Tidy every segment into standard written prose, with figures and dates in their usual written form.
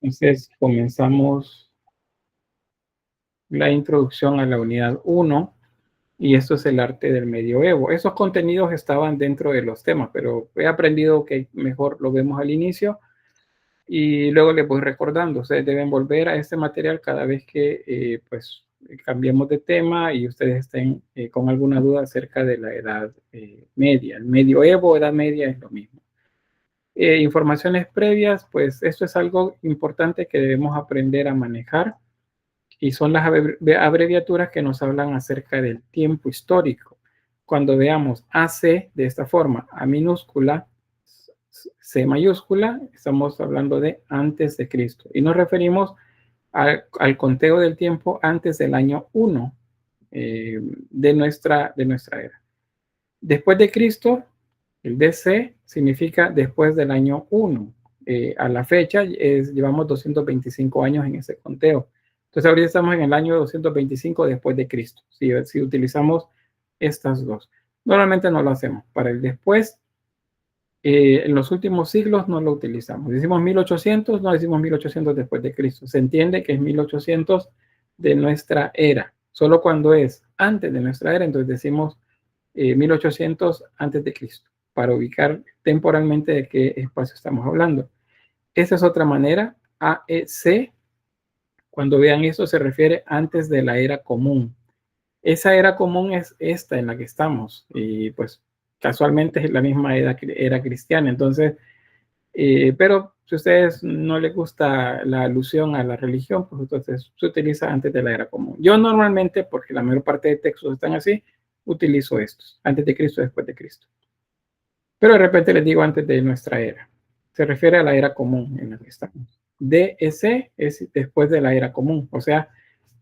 Entonces comenzamos la introducción a la unidad 1 y esto es el arte del medioevo. Esos contenidos estaban dentro de los temas, pero he aprendido que mejor lo vemos al inicio y luego les voy recordando. Ustedes deben volver a este material cada vez que pues cambiemos de tema y ustedes estén con alguna duda acerca de la edad media. El medioevo, edad media es lo mismo. Informaciones previas, pues esto es algo importante que debemos aprender a manejar y son las abreviaturas que nos hablan acerca del tiempo histórico. Cuando veamos AC de esta forma, A minúscula, C mayúscula, estamos hablando de antes de Cristo y nos referimos al conteo del tiempo antes del año 1 de nuestra era. Después de Cristo, el DC significa después del año 1. A la fecha llevamos 225 años en ese conteo. Entonces ahorita estamos en el año 225 después de Cristo, si utilizamos estas dos. Normalmente no lo hacemos. Para el después, en los últimos siglos no lo utilizamos. Decimos 1800, no decimos 1800 después de Cristo. Se entiende que es 1800 de nuestra era. Solo cuando es antes de nuestra era, entonces decimos 1800 antes de Cristo, para ubicar temporalmente de qué espacio estamos hablando. Esa es otra manera. AEC, cuando vean esto, se refiere antes de la era común. Esa era común es esta en la que estamos, y pues casualmente es la misma era cristiana. Entonces, pero si a ustedes no les gusta la alusión a la religión, pues entonces se utiliza antes de la era común. Yo normalmente, porque la mayor parte de textos están así, utilizo estos, antes de Cristo, después de Cristo. Pero de repente les digo antes de nuestra era. Se refiere a la era común en la que estamos. DEC es después de la era común. O sea,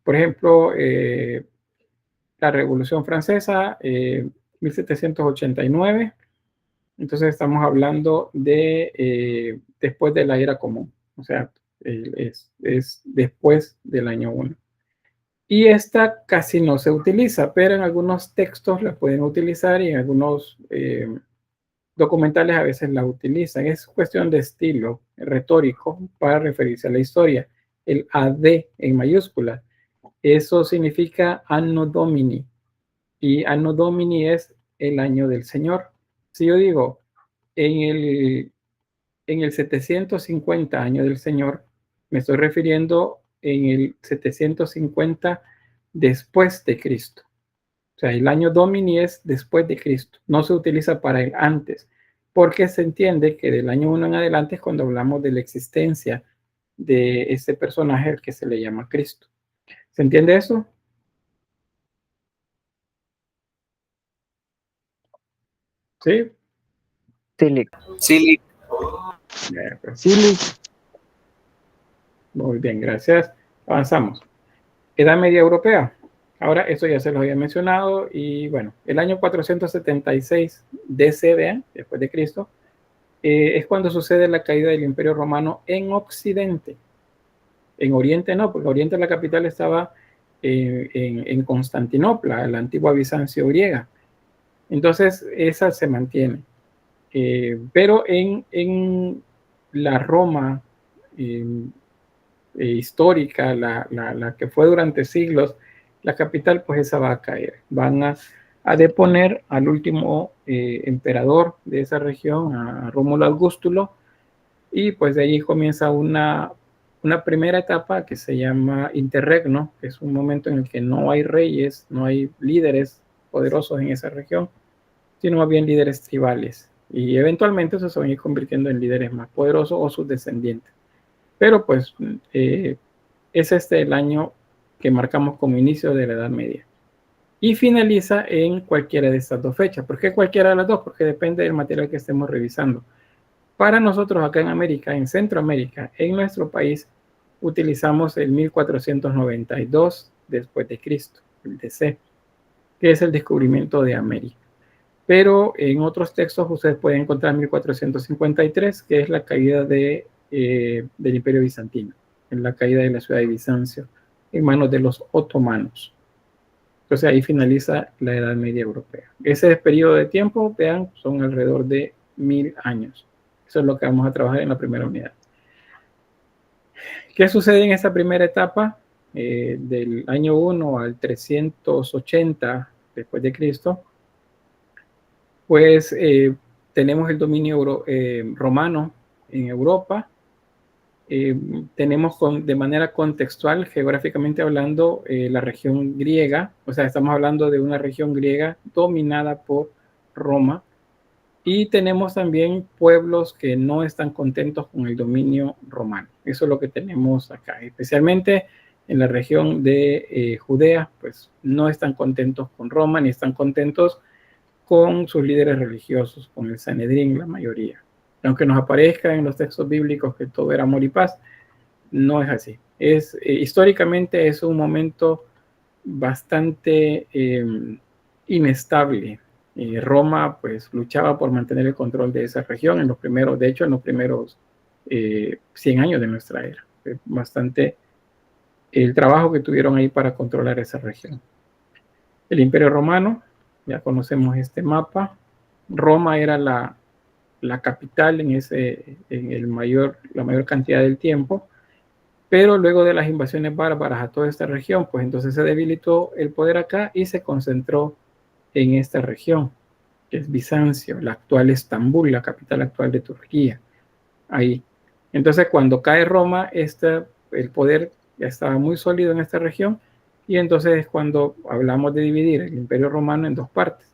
por ejemplo, la Revolución Francesa, 1789. Entonces estamos hablando de después de la era común. O sea, es después del año 1. Y esta casi no se utiliza, pero en algunos textos la pueden utilizar y en algunos documentales a veces la utilizan. Es cuestión de estilo retórico para referirse a la historia. El AD en mayúscula, eso significa Anno Domini. Y Anno Domini es el año del Señor. Si yo digo en el 750 año del Señor, me estoy refiriendo en el 750 después de Cristo. O sea, el año Domini es después de Cristo. No se utiliza para el antes, porque se entiende que del año 1 en adelante es cuando hablamos de la existencia de este personaje al que se le llama Cristo. ¿Se entiende eso? ¿Sí? Sí. Sí. Muy bien, gracias. Avanzamos. Edad Media Europea. Ahora, eso ya se los había mencionado y bueno, el año 476 DC, después de Cristo, es cuando sucede la caída del Imperio Romano en Occidente. En Oriente no, porque en Oriente la capital estaba en Constantinopla, la antigua Bizancio griega. Entonces, esa se mantiene. Pero en la Roma histórica, la que fue durante siglos, la capital, pues esa va a caer. Van a deponer al último emperador de esa región, a Rómulo Augustulo, y pues de ahí comienza una primera etapa que se llama interregno, que es un momento en el que no hay reyes, no hay líderes poderosos en esa región, sino más bien líderes tribales. Y eventualmente se van a ir convirtiendo en líderes más poderosos o sus descendientes. Pero pues es el año que marcamos como inicio de la Edad Media. Y finaliza en cualquiera de estas dos fechas. ¿Por qué cualquiera de las dos? Porque depende del material que estemos revisando. Para nosotros acá en América, en Centroamérica, en nuestro país, utilizamos el 1492 después de Cristo, el DC, que es el descubrimiento de América. Pero en otros textos ustedes pueden encontrar 1453, que es la caída del Imperio Bizantino, en la caída de la ciudad de Bizancio, en manos de los otomanos. Entonces ahí finaliza la Edad Media Europea. Ese periodo de tiempo, vean, son alrededor de 1000 años. Eso es lo que vamos a trabajar en la primera unidad. ¿Qué sucede en esta primera etapa? Del año 1 al 380 después de Cristo, pues tenemos el dominio romano en Europa. Tenemos de manera contextual, geográficamente hablando, la región griega, o sea, estamos hablando de una región griega dominada por Roma, y tenemos también pueblos que no están contentos con el dominio romano. Eso es lo que tenemos acá, especialmente en la región de Judea, pues no están contentos con Roma, ni están contentos con sus líderes religiosos, con el Sanedrín, la mayoría. Aunque nos aparezca en los textos bíblicos que todo era amor y paz, no es así. Históricamente es un momento bastante inestable. Roma pues luchaba por mantener el control de esa región en los primeros 100 años de nuestra era. Bastante el trabajo que tuvieron ahí para controlar esa región. El Imperio Romano, ya conocemos este mapa. Roma era la capital en la mayor cantidad del tiempo, pero luego de las invasiones bárbaras a toda esta región, pues entonces se debilitó el poder acá y se concentró en esta región, que es Bizancio, la actual Estambul, la capital actual de Turquía. Ahí. Entonces, cuando cae Roma, el poder ya estaba muy sólido en esta región, y entonces es cuando hablamos de dividir el Imperio Romano en dos partes.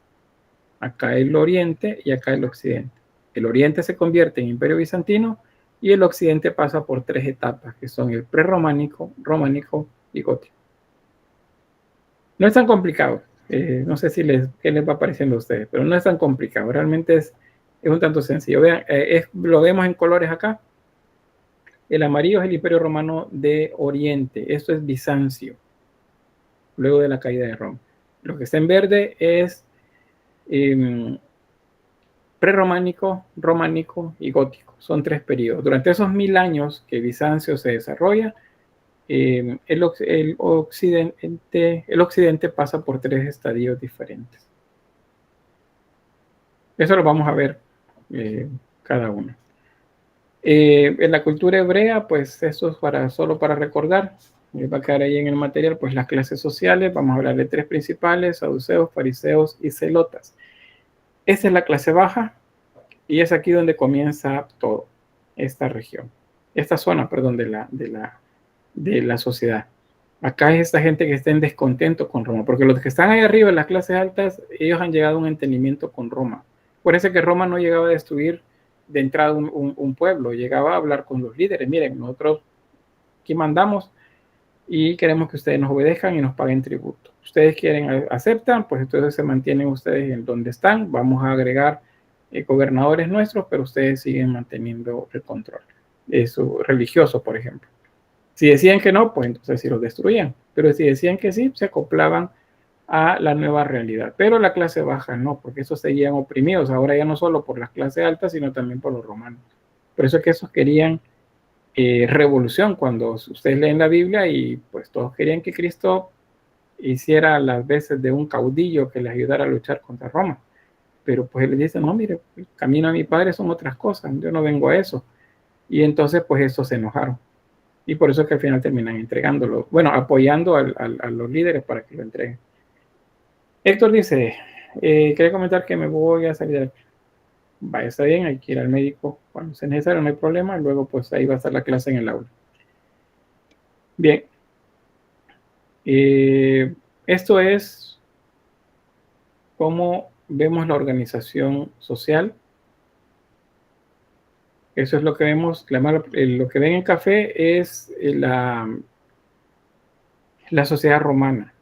Acá el oriente y acá el occidente. El oriente se convierte en Imperio Bizantino y el occidente pasa por tres etapas, que son el prerrománico, románico y gótico. No es tan complicado. No sé qué les va pareciendo a ustedes, pero no es tan complicado. Realmente es un tanto sencillo. Vean, lo vemos en colores acá. El amarillo es el Imperio Romano de Oriente. Esto es Bizancio, luego de la caída de Roma. Lo que está en verde es prerrománico, románico y gótico. Son tres periodos. Durante esos 1000 años que Bizancio se desarrolla, el occidente pasa por tres estadios diferentes. Eso lo vamos a ver cada uno. En la cultura hebrea, pues eso es solo para recordar. Va a quedar ahí en el material, pues las clases sociales. Vamos a hablar de tres principales: saduceos, fariseos y celotas. Esta es la clase baja, y es aquí donde comienza todo, esta zona, perdón, de la sociedad. Acá es esta gente que está en descontento con Roma, porque los que están ahí arriba en las clases altas, ellos han llegado a un entendimiento con Roma. Por eso que Roma no llegaba a destruir de entrada un pueblo, llegaba a hablar con los líderes. Miren, nosotros aquí mandamos y queremos que ustedes nos obedezcan y nos paguen tributo. Ustedes aceptan, pues entonces se mantienen ustedes en donde están. Vamos a agregar gobernadores nuestros, pero ustedes siguen manteniendo el control. Eso religioso, por ejemplo. Si decían que no, pues entonces sí los destruían. Pero si decían que sí, se acoplaban a la nueva realidad. Pero la clase baja no, porque esos seguían oprimidos. Ahora ya no solo por las clases altas, sino también por los romanos. Por eso es que esos querían revolución. Cuando ustedes leen la Biblia, y pues todos querían que Cristo hiciera las veces de un caudillo que les ayudara a luchar contra Roma. Pero pues él les dice, no, mire, el camino a mi padre son otras cosas, yo no vengo a eso. Y entonces pues estos se enojaron. Y por eso es que al final terminan entregándolo, bueno, apoyando a los líderes para que lo entreguen. Héctor dice, quería comentar que me voy a salir de... Vaya, está bien, hay que ir al médico cuando sea necesario, no hay problema. Luego pues ahí va a estar la clase en el aula. Bien. Esto es cómo vemos la organización social. Eso es lo que vemos. Lo que ven en café es la sociedad romana.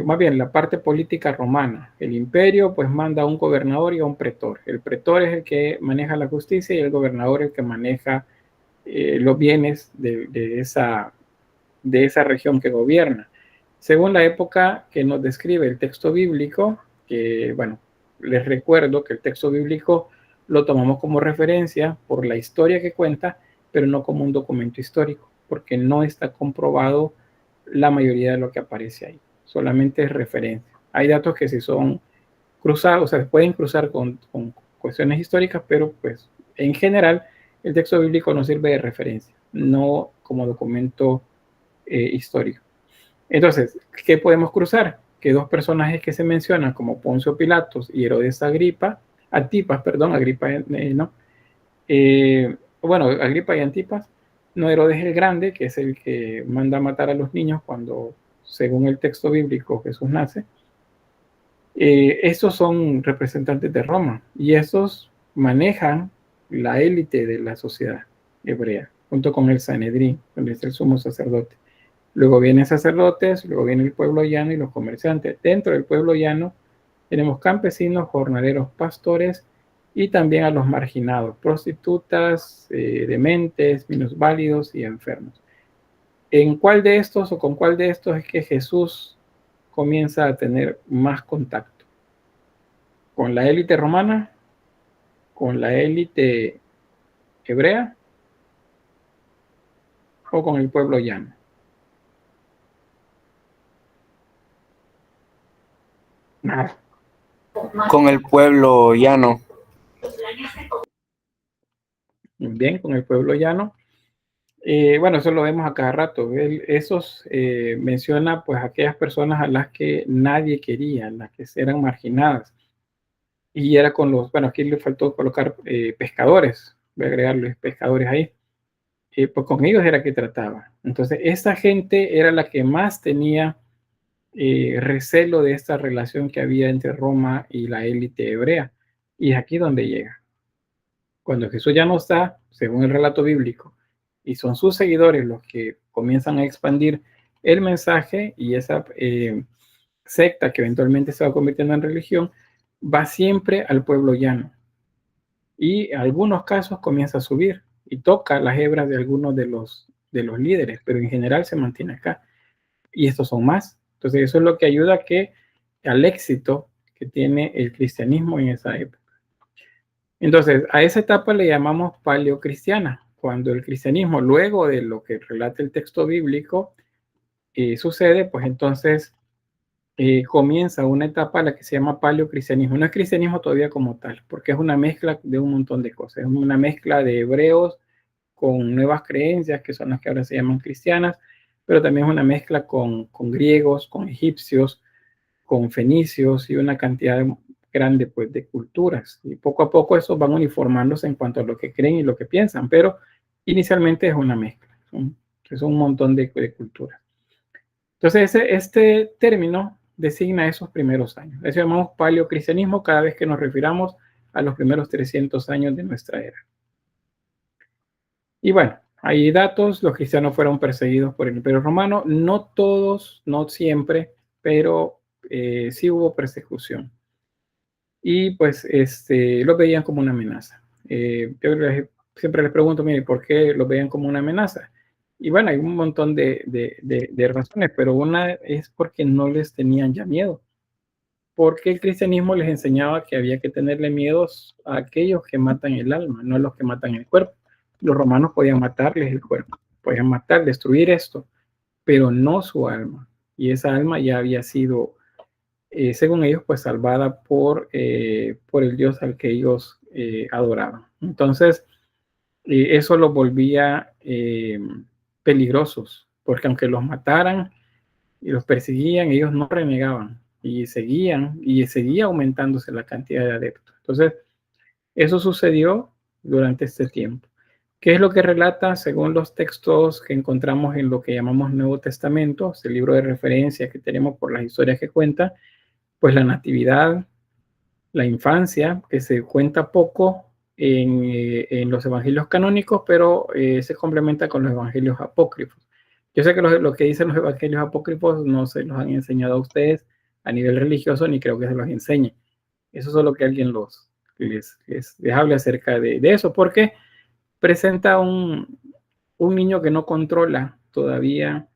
Más bien, la parte política romana. El imperio pues manda a un gobernador y a un pretor. El pretor es el que maneja la justicia y el gobernador el que maneja los bienes de esa región que gobierna. Según la época que nos describe el texto bíblico, que bueno, les recuerdo que el texto bíblico lo tomamos como referencia por la historia que cuenta, pero no como un documento histórico, porque no está comprobado la mayoría de lo que aparece ahí. Solamente es referencia. Hay datos que sí son cruzados, o sea, se pueden cruzar con cuestiones históricas, pero pues en general el texto bíblico nos sirve de referencia. no como documento histórico. Entonces, ¿qué podemos cruzar? Que dos personajes que se mencionan como Poncio Pilatos y Herodes Antipas, no. Bueno, Agripa y Antipas, no Herodes el Grande, que es el que manda a matar a los niños cuando, según el texto bíblico, Jesús nace. Estos son representantes de Roma y estos manejan la élite de la sociedad hebrea, junto con el Sanedrín, donde es el sumo sacerdote. Luego vienen sacerdotes, luego viene el pueblo llano y los comerciantes. Dentro del pueblo llano tenemos campesinos, jornaleros, pastores y también a los marginados, prostitutas, dementes, minusválidos y enfermos. ¿En cuál de estos o con cuál de estos es que Jesús comienza a tener más contacto? ¿Con la élite romana? ¿Con la élite hebrea? ¿O con el pueblo llano? Nada. Con el pueblo llano. Bien, con el pueblo llano. Bueno, eso lo vemos a cada rato. Esos menciona pues aquellas personas a las que nadie quería, las que eran marginadas. Y era con los, bueno, aquí le faltó colocar pescadores, voy a agregarles pescadores ahí. Pues con ellos era que trataba. Entonces, esa gente era la que más tenía recelo de esta relación que había entre Roma y la élite hebrea. Y es aquí donde llega. Cuando Jesús ya no está, según el relato bíblico, y son sus seguidores los que comienzan a expandir el mensaje y esa secta que eventualmente se va convirtiendo en religión, va siempre al pueblo llano. Y en algunos casos comienza a subir y toca las hebras de algunos de los líderes, pero en general se mantiene acá. Y estos son más. Entonces eso es lo que ayuda al éxito que tiene el cristianismo en esa época. Entonces, a esa etapa le llamamos paleocristiana, cuando el cristianismo, luego de lo que relata el texto bíblico, sucede, pues entonces comienza una etapa a la que se llama paleocristianismo. No es cristianismo todavía como tal, porque es una mezcla de un montón de cosas. Es una mezcla de hebreos con nuevas creencias, que son las que ahora se llaman cristianas, pero también es una mezcla con griegos, con egipcios, con fenicios y una cantidad grande pues, de culturas. Y poco a poco esos van uniformándose en cuanto a lo que creen y lo que piensan, pero inicialmente es una mezcla, es un montón de culturas. Entonces, este término designa esos primeros años. Eso llamamos paleocristianismo cada vez que nos refiramos a los primeros 300 años de nuestra era. Y bueno, hay datos, los cristianos fueron perseguidos por el Imperio Romano, no todos, no siempre, pero sí hubo persecución. Y pues lo veían como una amenaza. Yo siempre les pregunto, mire, ¿por qué lo veían como una amenaza? Y bueno, hay un montón de razones, pero una es porque no les tenían ya miedo. Porque el cristianismo les enseñaba que había que tenerle miedo a aquellos que matan el alma, no a los que matan el cuerpo. Los romanos podían matarles el cuerpo, podían matar, destruir esto, pero no su alma. Y esa alma ya había sido según ellos, pues salvada por el Dios al que ellos adoraban. Entonces, eso los volvía peligrosos, porque aunque los mataran y los perseguían, ellos no renegaban y seguía aumentándose la cantidad de adeptos. Entonces, eso sucedió durante este tiempo. ¿Qué es lo que relata según los textos que encontramos en lo que llamamos Nuevo Testamento, el libro de referencia que tenemos por las historias que cuenta? Pues la natividad, la infancia, que se cuenta poco en los evangelios canónicos, pero se complementa con los evangelios apócrifos. Yo sé que lo que dicen los evangelios apócrifos no se los han enseñado a ustedes a nivel religioso, ni creo que se los enseñe. Eso es solo que alguien les hable acerca de eso, porque presenta un niño que no controla todavía,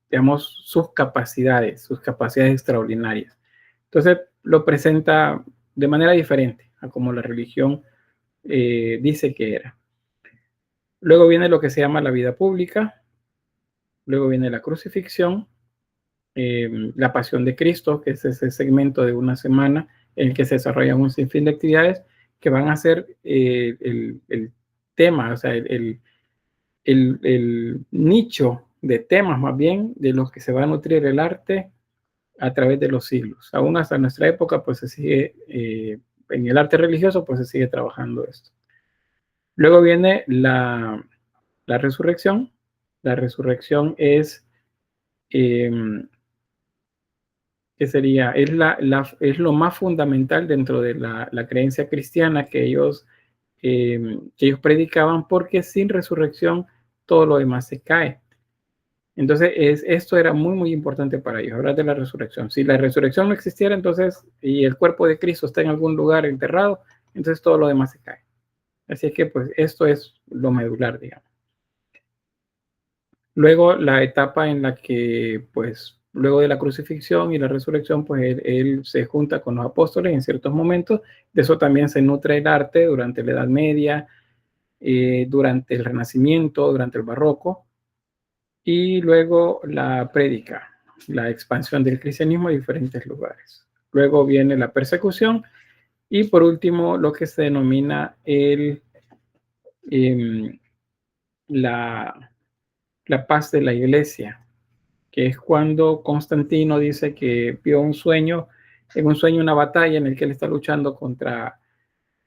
digamos, sus capacidades extraordinarias. Entonces lo presenta de manera diferente a como la religión dice que era. Luego viene lo que se llama la vida pública, luego viene la crucifixión, la pasión de Cristo, que es ese segmento de una semana en el que se desarrollan un sinfín de actividades que van a ser el tema, o sea, el nicho de temas más bien de los que se va a nutrir el arte a través de los siglos. Aún hasta nuestra época, pues se sigue, en el arte religioso, pues se sigue trabajando esto. Luego viene la resurrección. La resurrección es, ¿qué sería? Es lo más fundamental dentro de la creencia cristiana que ellos predicaban, porque sin resurrección todo lo demás se cae. Entonces, esto era muy, muy importante para ellos, hablar de la resurrección. Si la resurrección no existiera, entonces, y el cuerpo de Cristo está en algún lugar enterrado, entonces todo lo demás se cae. Así que, pues, esto es lo medular, digamos. Luego, la etapa en la que, pues, luego de la crucifixión y la resurrección, pues, él se junta con los apóstoles en ciertos momentos. De eso también se nutre el arte durante la Edad Media, durante el Renacimiento, durante el Barroco. Y luego la prédica, la expansión del cristianismo a diferentes lugares. Luego viene la persecución y por último lo que se denomina la paz de la iglesia, que es cuando Constantino dice que vio un sueño una batalla en el que él está luchando contra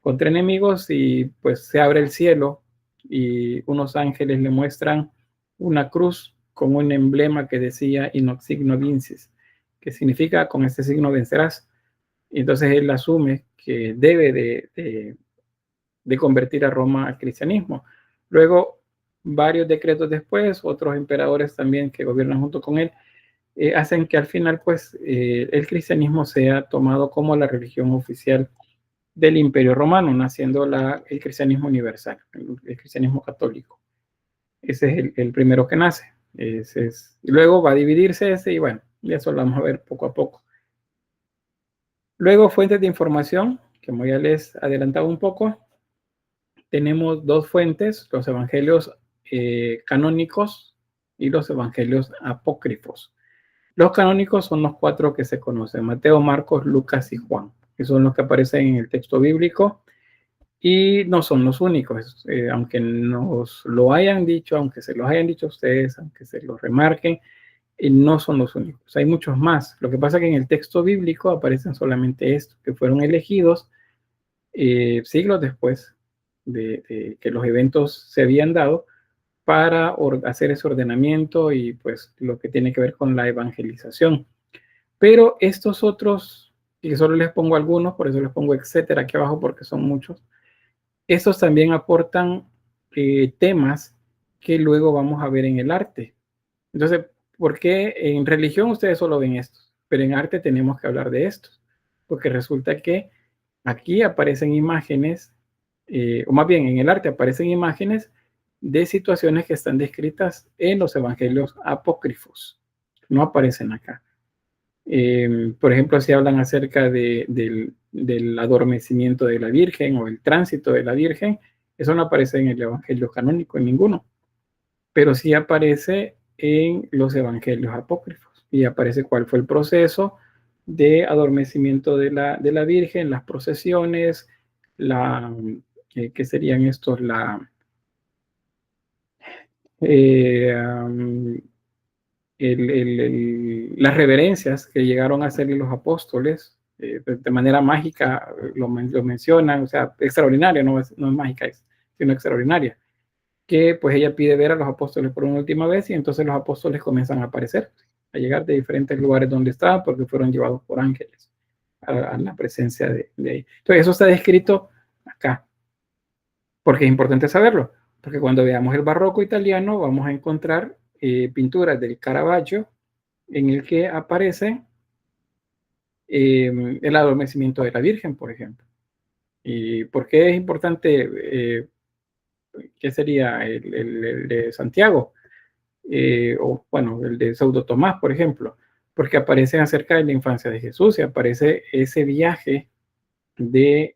enemigos y pues se abre el cielo y unos ángeles le muestran una cruz con un emblema que decía "Inox signo vinces", que significa "con este signo vencerás". Y entonces él asume que debe de convertir a Roma al cristianismo. Luego, varios decretos después, otros emperadores también que gobiernan junto con él, hacen que al final pues el cristianismo sea tomado como la religión oficial del Imperio Romano, naciendo el cristianismo universal, el cristianismo católico. Ese es el primero que nace. Y luego va a dividirse ese y bueno, y eso lo vamos a ver poco a poco. Luego, fuentes de información, que como ya les adelantaba un poco, tenemos dos fuentes, los evangelios canónicos y los evangelios apócrifos. Los canónicos son los 4 que se conocen: Mateo, Marcos, Lucas y Juan, que son los que aparecen en el texto bíblico. Y no son los únicos, aunque nos lo hayan dicho, aunque se los hayan dicho a ustedes, aunque se los remarquen, no son los únicos. Hay muchos más. Lo que pasa es que en el texto bíblico aparecen solamente estos, que fueron elegidos siglos después de que los eventos se habían dado para hacer ese ordenamiento y pues lo que tiene que ver con la evangelización. Pero estos otros, y solo les pongo algunos, por eso les pongo etcétera aquí abajo porque son muchos, estos también aportan temas que luego vamos a ver en el arte. Entonces, ¿por qué en religión ustedes solo ven estos? Pero en arte tenemos que hablar de estos, porque resulta que aquí aparecen imágenes, o más bien en el arte aparecen imágenes de situaciones que están descritas en los evangelios apócrifos. No aparecen acá. Por ejemplo, si hablan acerca del adormecimiento de la Virgen o el tránsito de la Virgen, eso no aparece en el Evangelio canónico, en ninguno, pero sí aparece en los Evangelios apócrifos y aparece cuál fue el proceso de adormecimiento de la Virgen, las procesiones, ¿qué serían estos? Las reverencias que llegaron a hacerle los apóstoles, de manera mágica lo mencionan, o sea, extraordinaria, no es mágica, sino extraordinaria, que pues ella pide ver a los apóstoles por una última vez y entonces los apóstoles comienzan a aparecer, a llegar de diferentes lugares donde estaban porque fueron llevados por ángeles a la presencia de ahí. Entonces eso está descrito acá, porque es importante saberlo, porque cuando veamos el barroco italiano vamos a encontrar pinturas del Caravaggio en el que aparece el adormecimiento de la Virgen, por ejemplo. ¿Y por qué es importante? ¿Qué sería el de Santiago? O bueno, el de Saudo Tomás, por ejemplo, porque aparecen acerca de la infancia de Jesús y aparece ese viaje desde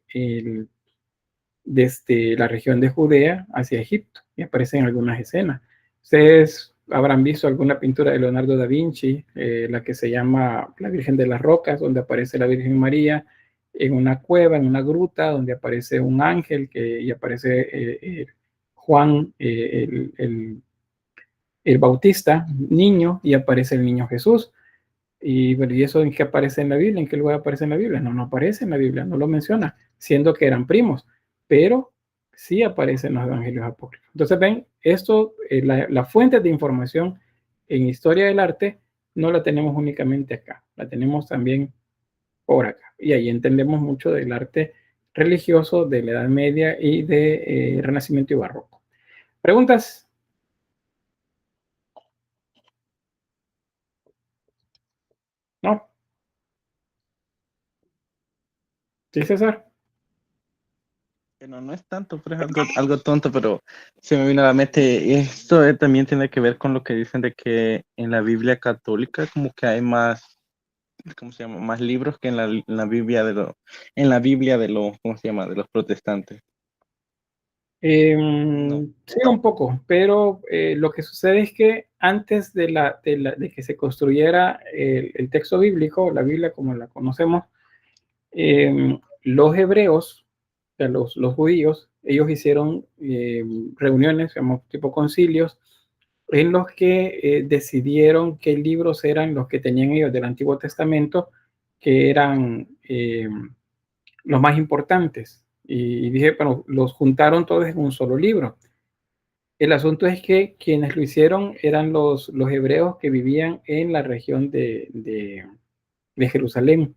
la región de Judea hacia Egipto y aparecen algunas escenas. Ustedes habrán visto alguna pintura de Leonardo da Vinci, la que se llama La Virgen de las Rocas, donde aparece la Virgen María en una cueva, en una gruta, donde aparece un ángel y aparece Juan el Bautista, niño, y aparece el niño Jesús. ¿Y eso en qué aparece en la Biblia? ¿En qué lugar aparece en la Biblia? No, no aparece en la Biblia, no lo menciona, siendo que eran primos, pero sí aparece en los evangelios apócrifos. Entonces, ven, esto, la fuente de información en historia del arte no la tenemos únicamente acá, la tenemos también por acá. Y ahí entendemos mucho del arte religioso de la Edad Media y de Renacimiento y Barroco. ¿Preguntas? ¿No? ¿Sí, César? Bueno, no es tanto, pero es algo tonto, pero se me vino a la mente. Esto también tiene que ver con lo que dicen de que en la Biblia católica como que hay más, ¿cómo se llama? Más libros que en la Biblia de los, ¿cómo se llama? De los protestantes. No. Sí, un poco, pero lo que sucede es que antes de que se construyera el texto bíblico, la Biblia como la conocemos, los hebreos, o sea, los judíos, ellos hicieron reuniones, digamos, tipo concilios, en los que decidieron qué libros eran los que tenían ellos del Antiguo Testamento, que eran los más importantes. Y dije, bueno, los juntaron todos en un solo libro. El asunto es que quienes lo hicieron eran los hebreos que vivían en la región de Jerusalén.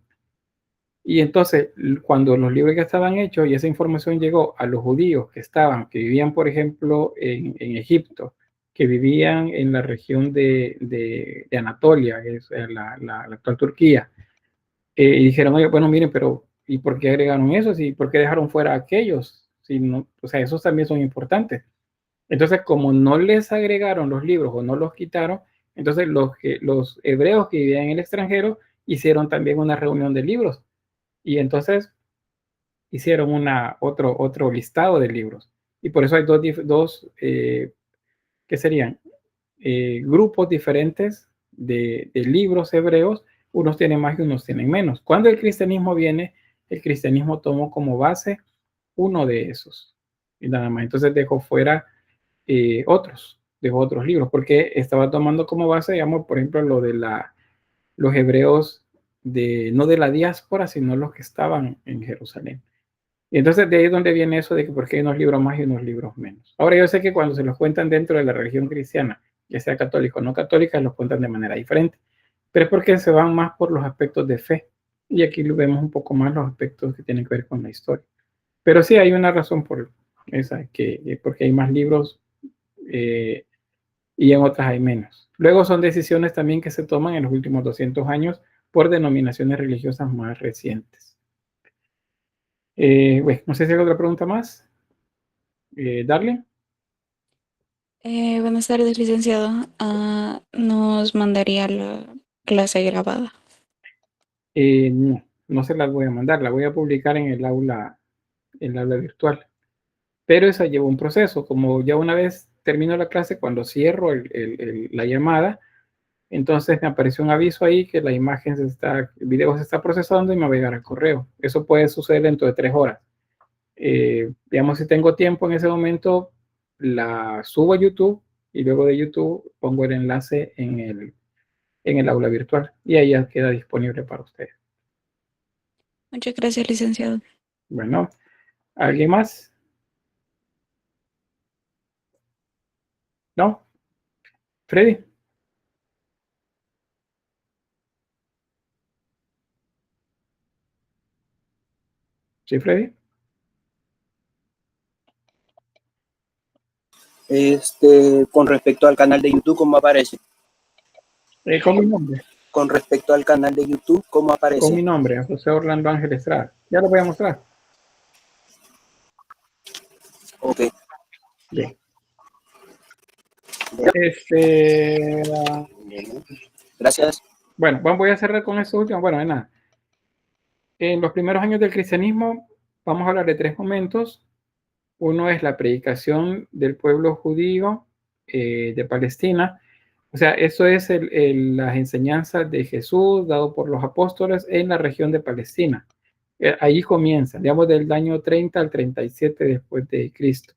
Y entonces, cuando los libros ya estaban hechos y esa información llegó a los judíos que vivían, por ejemplo, en Egipto, que vivían en la región de Anatolia, que es la actual Turquía, y dijeron, oye, bueno, miren, pero ¿y por qué agregaron eso? ¿Y por qué dejaron fuera a aquellos? Si no, o sea, esos también son importantes. Entonces, como no les agregaron los libros o no los quitaron, entonces los hebreos que vivían en el extranjero hicieron también una reunión de libros y entonces hicieron otro listado de libros. Y por eso hay dos ¿qué serían? Grupos diferentes de libros hebreos, unos tienen más y unos tienen menos. Cuando el cristianismo viene, el cristianismo tomó como base uno de esos y nada más. Entonces dejó fuera dejó otros libros, porque estaba tomando como base, digamos, por ejemplo, los hebreos no de la diáspora, sino los que estaban en Jerusalén. Y entonces de ahí es donde viene eso de que por qué hay unos libros más y unos libros menos. Ahora yo sé que cuando se los cuentan dentro de la religión cristiana, ya sea católica o no católica, los cuentan de manera diferente, pero es porque se van más por los aspectos de fe. Y aquí vemos un poco más los aspectos que tienen que ver con la historia. Pero sí hay una razón por esa, porque hay más libros y en otras hay menos. Luego son decisiones también que se toman en los últimos 200 años por denominaciones religiosas más recientes. Bueno, no sé si hay otra pregunta más. Darle. Buenas tardes, licenciado. ¿Nos mandaría la clase grabada? No, no se las voy a mandar, la voy a publicar en el aula virtual. Pero esa lleva un proceso. Como ya una vez termino la clase, cuando cierro la llamada, entonces me apareció un aviso ahí que la imagen el video se está procesando y me va a llegar al correo. Eso puede suceder dentro de 3 horas. Digamos, si tengo tiempo en ese momento, la subo a YouTube y luego de YouTube pongo el enlace en el aula virtual y ahí ya queda disponible para ustedes. Muchas gracias, licenciado. Bueno, ¿alguien más? ¿No? ¿Freddy? ¿Sí, Freddy? Con respecto al canal de YouTube, ¿cómo aparece? Con mi nombre. Con respecto al canal de YouTube, ¿cómo aparece? Con mi nombre, José Orlando Ángel Estrada. Ya lo voy a mostrar. Ok. Bien. Gracias. Bueno, voy a cerrar con eso último. Bueno, de nada. En los primeros años del cristianismo vamos a hablar de 3 momentos. Uno es la predicación del pueblo judío de Palestina. O sea, eso es las enseñanzas de Jesús dado por los apóstoles en la región de Palestina. Ahí comienza, digamos, del año 30 al 37 después de Cristo.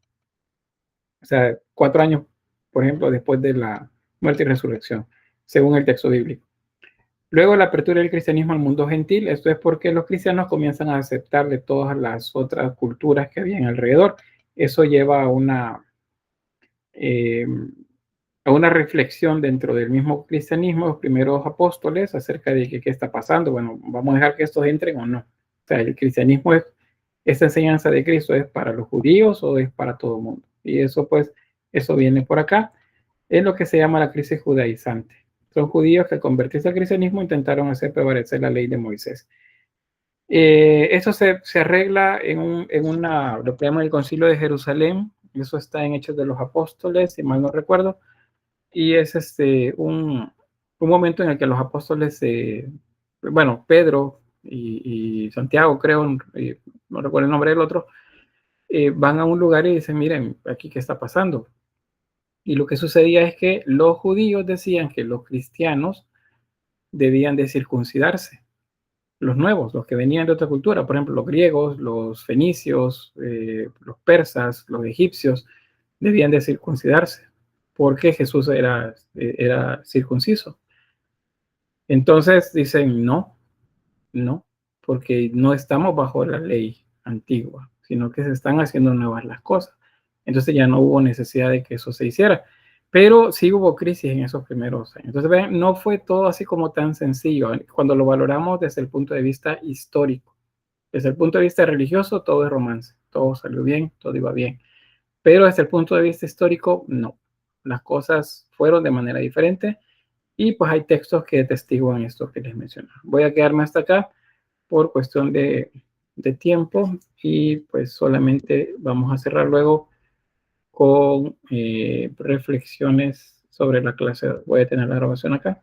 O sea, 4 años, por ejemplo, después de la muerte y resurrección, según el texto bíblico. Luego la apertura del cristianismo al mundo gentil, esto es porque los cristianos comienzan a aceptar de todas las otras culturas que habían alrededor. Eso lleva a una reflexión dentro del mismo cristianismo, los primeros apóstoles, acerca de qué está pasando. Bueno, vamos a dejar que estos entren o no. O sea, el cristianismo esta enseñanza de Cristo es para los judíos o es para todo el mundo. Y eso, pues, eso viene por acá. Es lo que se llama la crisis judaizante. Son judíos que al convertirse al cristianismo intentaron hacer prevalecer la ley de Moisés. Eso se arregla en lo que llaman el Concilio de Jerusalén. Eso está en Hechos de los Apóstoles, si mal no recuerdo. Y es un momento en el que los apóstoles, bueno, Pedro y Santiago, creo, no recuerdo el nombre del otro, van a un lugar y dicen, miren, aquí qué está pasando. Y lo que sucedía es que los judíos decían que los cristianos debían de circuncidarse, los nuevos, los que venían de otra cultura, por ejemplo, los griegos, los fenicios, los persas, los egipcios, debían de circuncidarse, porque Jesús era circunciso. Entonces dicen, no, porque no estamos bajo la ley antigua, sino que se están haciendo nuevas las cosas. Entonces ya no hubo necesidad de que eso se hiciera. Pero sí hubo crisis en esos primeros años. Entonces, vean, no fue todo así como tan sencillo. Cuando lo valoramos desde el punto de vista histórico, desde el punto de vista religioso, todo es romance. Todo salió bien, todo iba bien. Pero desde el punto de vista histórico, no. Las cosas fueron de manera diferente y pues hay textos que atestiguan esto que les mencioné. Voy a quedarme hasta acá por cuestión de tiempo y pues solamente vamos a cerrar luego con reflexiones sobre la clase. Voy a tener la grabación acá.